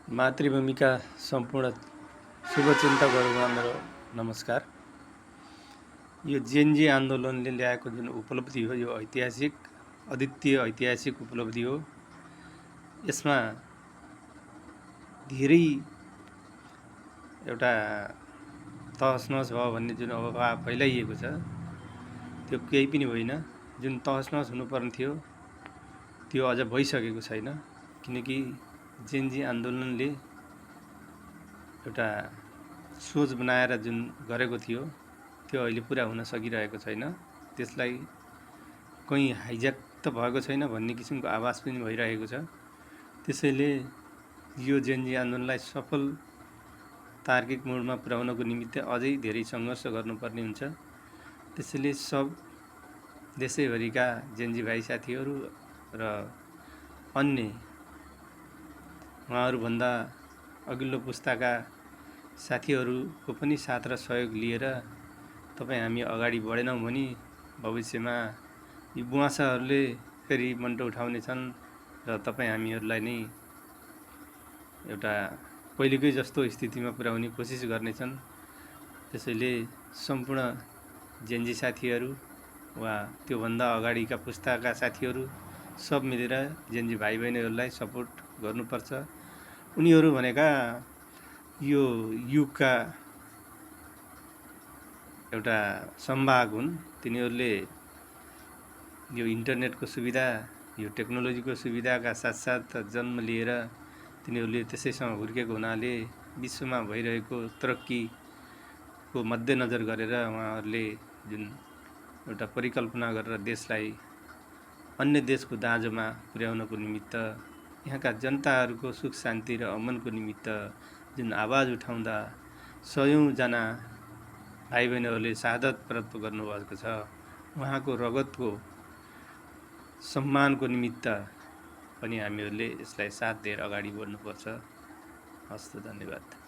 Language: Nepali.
मातृभूमिका सम्पूर्ण शुभचिन्तकहरूमा मेरो नमस्कार। यो जेनजी आन्दोलनले ल्याएको जुन उपलब्धि हो यो ऐतिहासिक अद्वितीय ऐतिहासिक उपलब्धि हो। यसमा धेरै एउटा तहसनहस भयो भन्ने जुन अफवाह फैलाइएको छ त्यो केही पनि होइन। जुन तहसनहस हुनुपर्ने थियो त्यो अझ भइसकेको छैन, किनकि जेनजी आन्दोलनले एउटा सोच बनाएर जुन गरेको थियो त्यो अहिले पुरा हुन सकिरहेको छैन। त्यसलाई कहीँ हाइज्याक त भएको छैन भन्ने किसिमको आभास पनि भइरहेको छ। त्यसैले यो जेनजी आन्दोलनलाई सफल तार्किक मोडमा पुर्याउनको निमित्त अझै धेरै सङ्घर्ष गर्नुपर्ने हुन्छ। त्यसैले सब देशैभरिका जेनजी भाइ साथीहरू र अन्य उहाँहरूभन्दा अघिल्लो पुस्ताका साथीहरूको पनि साथ र सहयोग लिएर तपाईँ हामी अगाडि बढेनौँ भने भविष्यमा यी बुवासाहरूले फेरि मन्टो उठाउनेछन् र तपाईँ हामीहरूलाई नै एउटा पहिलेकै जस्तो स्थितिमा पुर्याउने कोसिस गर्नेछन्। त्यसैले सम्पूर्ण जेनजी साथीहरू वा त्योभन्दा अगाडिका पुस्ताका साथीहरू सब मिलेर जेनजी भाइ बहिनीहरूलाई सपोर्ट गर्नुपर्छ। उनीहरू भनेका यो युगका एउटा संवाहक हुन्। तिनीहरूले यो इन्टरनेटको सुविधा, यो टेक्नोलोजीको सुविधाका साथसाथ जन्म लिएर तिनीहरूले त्यसैसँग हुर्केको हुनाले विश्वमा भइरहेको तरक्कीको मध्यनजर गरेर उहाँहरूले जुन एउटा परिकल्पना गरेर देशलाई अन्य देशको दाँजोमा पुर्याउनको निमित्त, यहाँका जनताहरूको सुख शान्ति र अमनको निमित्त जुन आवाज उठाउँदा सयौँजना भाइ बहिनीहरूले शहादत प्राप्त गर्नुभएको छ, उहाँको रगतको सम्मानको निमित्त पनि हामीहरूले यसलाई साथ दिएर अगाडि बढ्नुपर्छ। हस्त, धन्यवाद।